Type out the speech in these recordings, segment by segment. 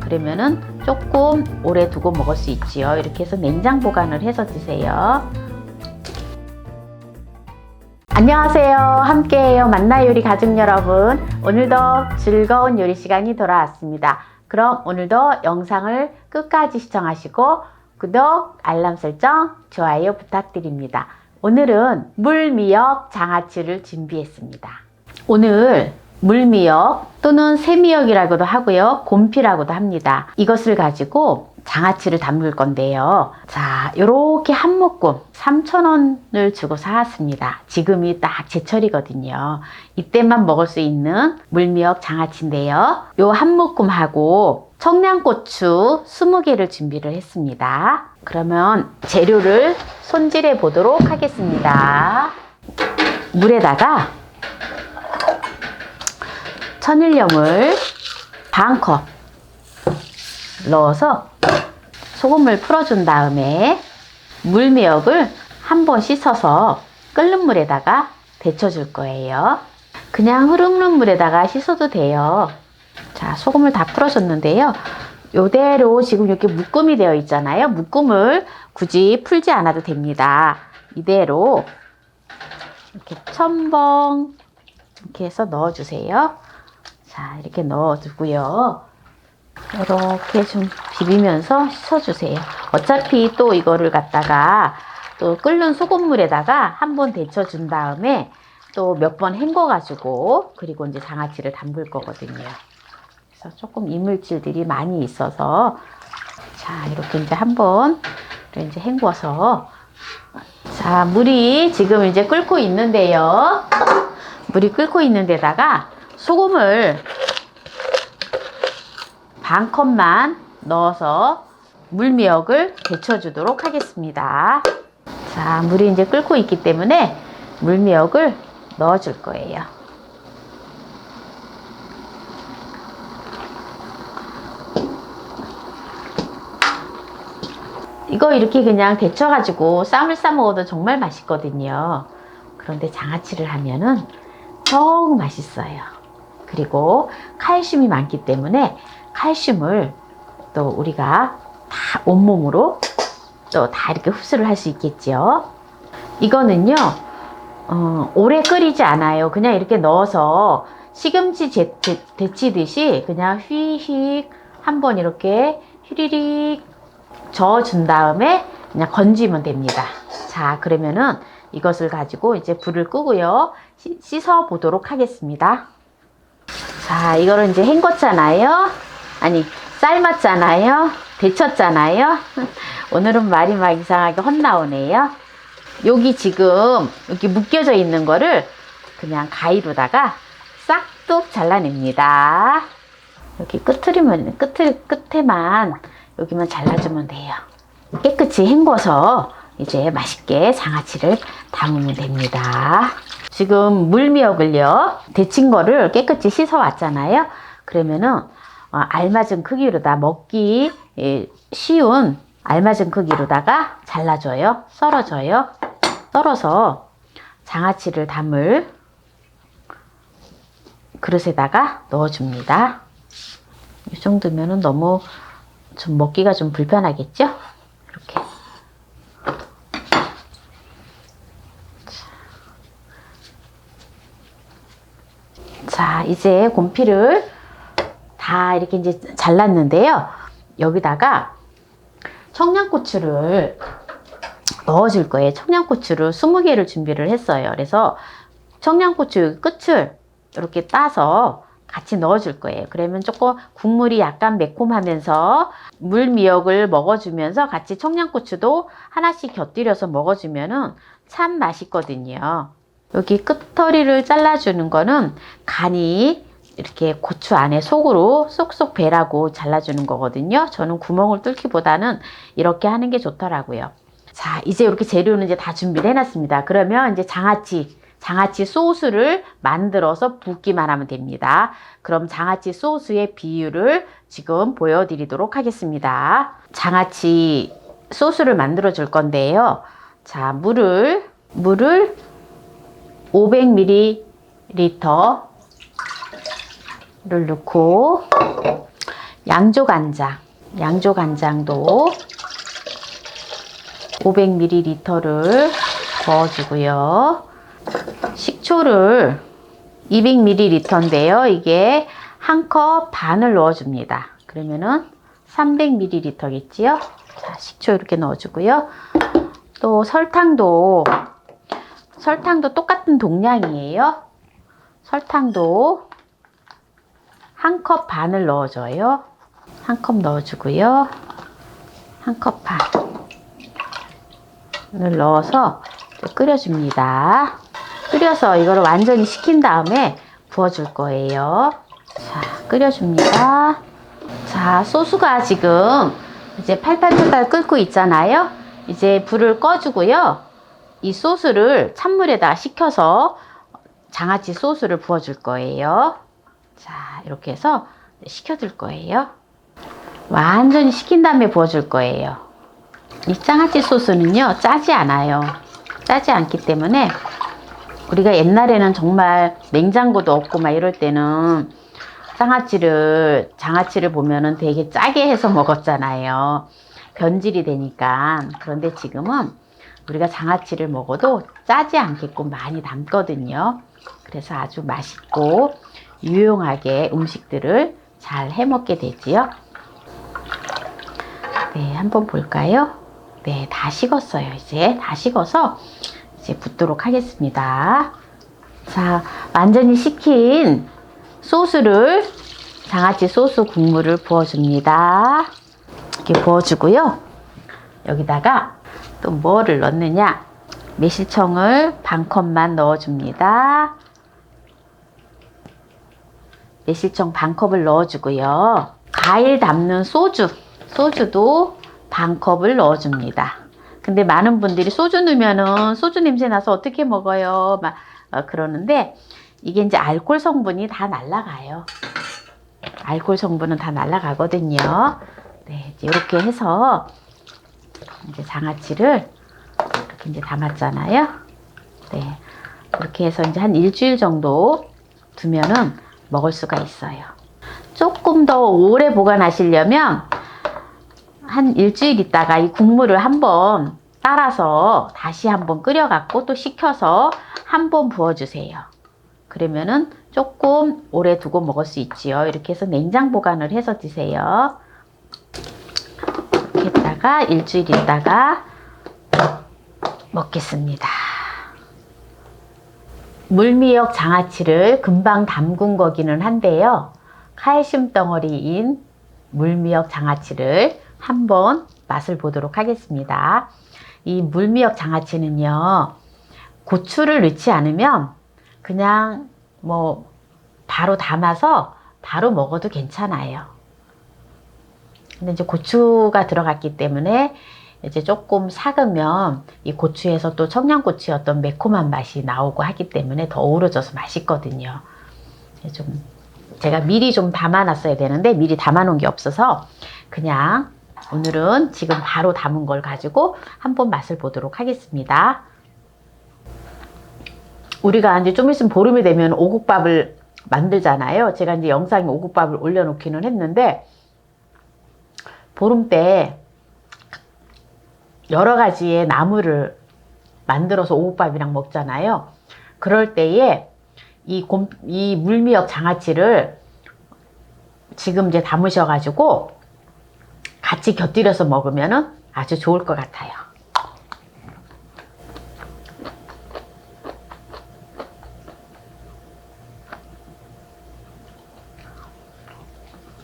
그러면은 조금 오래 두고 먹을 수 있지요. 이렇게 해서 냉장 보관을 해서 드세요. 안녕하세요. 함께해요. 만나 요리 가족 여러분. 오늘도 즐거운 요리 시간이 돌아왔습니다. 그럼 오늘도 영상을 끝까지 시청하시고 구독, 알람 설정, 좋아요 부탁드립니다. 오늘은 물미역 장아찌를 준비했습니다. 오늘 물미역 또는 새미역이라고도 하고요. 곰피라고도 합니다. 이것을 가지고 장아찌를 담글 건데요. 자, 요렇게 한 묶음 3,000원을 주고 사왔습니다. 지금이 딱 제철이거든요. 이때만 먹을 수 있는 물미역 장아찌인데요. 요 한 묶음하고 청양고추 20개를 준비를 했습니다. 그러면 재료를 손질해 보도록 하겠습니다. 물에다가 천일염을 반컵 넣어서 소금을 풀어준 다음에 물미역을 한번 씻어서 끓는 물에다가 데쳐줄 거예요. 그냥 흐르는 물에다가 씻어도 돼요. 자, 소금을 다 풀어줬는데요. 이대로 지금 이렇게 묶음이 되어 있잖아요. 묶음을 굳이 풀지 않아도 됩니다. 이대로 이렇게 첨벙 이렇게 해서 넣어주세요. 자, 이렇게 넣어두고요. 이렇게 좀 비비면서 씻어주세요. 어차피 또 이거를 갖다가 또 끓는 소금물에다가 한번 데쳐준 다음에 또 몇 번 헹궈가지고 그리고 이제 장아찌를 담글 거거든요. 그래서 조금 이물질들이 많이 있어서 자, 이렇게 이제 한번 이제 헹궈서 자, 물이 지금 이제 끓고 있는데요. 물이 끓고 있는 데다가 소금을 반 컵만 넣어서 물미역을 데쳐주도록 하겠습니다. 자, 물이 이제 끓고 있기 때문에 물미역을 넣어줄 거예요. 이거 이렇게 그냥 데쳐가지고 쌈을 싸 먹어도 정말 맛있거든요. 그런데 장아찌를 하면은 너무 맛있어요. 그리고 칼슘이 많기 때문에 칼슘을 또 우리가 다 온몸으로 또 다 이렇게 흡수를 할 수 있겠죠. 이거는요, 오래 끓이지 않아요. 그냥 이렇게 넣어서 시금치 데치듯이 그냥 휘익 한번 이렇게 휘리릭 저어준 다음에 그냥 건지면 됩니다. 자, 그러면은 이것을 가지고 이제 불을 끄고요. 씻어 보도록 하겠습니다. 자, 이거를 이제 헹궜잖아요. 아니, 삶았잖아요. 데쳤잖아요. 오늘은 말이 막 이상하게 헛나오네요. 여기 지금 여기 묶여져 있는 거를 그냥 가위로다가 싹둑 잘라냅니다. 여기 끝에만 여기만 잘라주면 돼요. 깨끗이 헹궈서 이제 맛있게 장아찌를 담으면 됩니다. 지금 물미역을요, 데친 거를 깨끗이 씻어 왔잖아요. 그러면은 알맞은 크기로다 먹기 쉬운 알맞은 크기로다가 잘라줘요. 썰어줘요. 썰어서 장아찌를 담을 그릇에다가 넣어줍니다. 이 정도면은 너무 좀 먹기가 좀 불편하겠죠? 이렇게. 자, 이제 곰피를 다 이렇게 이제 잘랐는데요. 여기다가 청양고추를 넣어줄 거예요. 청양고추를 20개를 준비를 했어요. 그래서 청양고추 끝을 이렇게 따서 같이 넣어줄 거예요. 그러면 조금 국물이 약간 매콤하면서 물미역을 먹어주면서 같이 청양고추도 하나씩 곁들여서 먹어주면은 참 맛있거든요. 여기 끝터리를 잘라주는 거는 간이 이렇게 고추 안에 속으로 쏙쏙 배라고 잘라주는 거거든요. 저는 구멍을 뚫기보다는 이렇게 하는 게 좋더라고요. 자, 이제 이렇게 재료는 이제 다 준비를 해놨습니다. 그러면 이제 장아찌 소스를 만들어서 붓기만 하면 됩니다. 그럼 장아찌 소스의 비율을 지금 보여드리도록 하겠습니다. 장아찌 소스를 만들어 줄 건데요. 자, 물을 500ml 를 넣고 양조간장. 양조간장도 500ml를 부어주고요. 식초를 200ml인데요. 이게 1컵 반을 넣어줍니다. 그러면은 300ml겠지요. 자, 식초 이렇게 넣어주고요. 또 설탕도 똑같은 동량이에요. 설탕도 1컵 반을 넣어줘요. 1컵 넣어주고요. 1컵 반을 넣어서 끓여줍니다. 끓여서 이거를 완전히 식힌 다음에 부어줄 거예요. 자, 끓여줍니다. 자, 소스가 지금 이제 팔팔팔팔 끓고 있잖아요. 이제 불을 꺼주고요. 이 소스를 찬물에다 식혀서 장아찌 소스를 부어줄 거예요. 자, 이렇게 해서 식혀줄 거예요. 완전히 식힌 다음에 부어줄 거예요. 이 장아찌 소스는요, 짜지 않아요. 짜지 않기 때문에 우리가 옛날에는 정말 냉장고도 없고 막 이럴 때는 장아찌를 보면은 되게 짜게 해서 먹었잖아요. 변질이 되니까. 그런데 지금은 우리가 장아찌를 먹어도 짜지 않게끔 많이 담거든요. 그래서 아주 맛있고 유용하게 음식들을 잘 해먹게 되지요. 네, 한번 볼까요? 네, 다 식었어요. 이제 다 식어서 이제 붓도록 하겠습니다. 자, 완전히 식힌 소스를, 장아찌 소스 국물을 부어줍니다. 이렇게 부어주고요. 여기다가 또 뭐를 넣느냐? 매실청을 반컵만 넣어줍니다. 매실청 반컵을 넣어주고요. 과일 담는 소주도 반컵을 넣어줍니다. 근데 많은 분들이 소주 넣으면은 소주 냄새 나서 어떻게 먹어요? 막 그러는데 이게 이제 알코올 성분이 다 날아가요. 알코올 성분은 다 날아가거든요. 네, 이제 이렇게 해서 이제 장아찌를 이렇게 이제 담았잖아요. 네, 이렇게 해서 이제 한 일주일 정도 두면은 먹을 수가 있어요. 조금 더 오래 보관하시려면 한 일주일 있다가 이 국물을 한번 따라서 다시 한번 끓여갖고 또 식혀서 한번 부어주세요. 그러면은 조금 오래 두고 먹을 수 있지요. 이렇게 해서 냉장 보관을 해서 드세요. 이렇게 했다가 일주일 있다가 먹겠습니다. 물미역 장아찌를 금방 담근 거기는 한데요. 칼슘 덩어리인 물미역 장아찌를 한번 맛을 보도록 하겠습니다. 이 물미역 장아찌는요, 고추를 넣지 않으면 그냥 뭐 바로 담아서 바로 먹어도 괜찮아요. 근데 이제 고추가 들어갔기 때문에 이제 조금 삭으면 이 고추에서 또 청양고추의 어떤 매콤한 맛이 나오고 하기 때문에 더 어우러져서 맛있거든요. 좀 제가 미리 좀 담아놨어야 되는데 미리 담아놓은 게 없어서 그냥 오늘은 지금 바로 담은 걸 가지고 한번 맛을 보도록 하겠습니다. 우리가 이제 좀 있으면 보름이 되면 오곡밥을 만들잖아요. 제가 이제 영상에 오곡밥을 올려놓기는 했는데 보름 때 여러 가지의 나물을 만들어서 오곡밥이랑 먹잖아요. 그럴 때에 이 물미역 장아찌를 지금 이제 담으셔가지고 같이 곁들여서 먹으면 아주 좋을 것 같아요.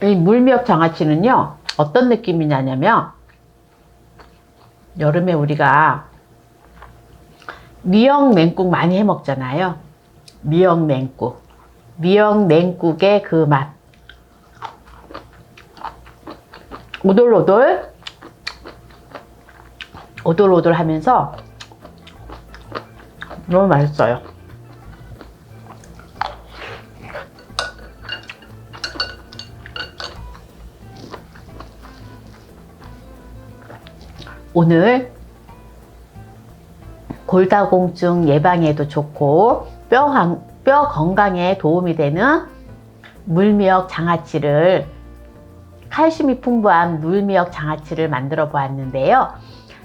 이 물미역 장아찌는요, 어떤 느낌이냐면 여름에 우리가 미역 냉국 많이 해 먹잖아요. 미역 냉국의 그 맛. 오돌오돌 하면서 너무 맛있어요. 오늘 골다공증 예방에도 좋고 뼈 건강에 도움이 되는 물미역 장아찌를 칼슘이 풍부한 물미역 장아찌를 만들어 보았는데요.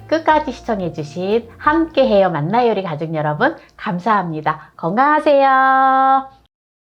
끝까지 시청해주신 함께해요 만나요리 가족 여러분 감사합니다. 건강하세요.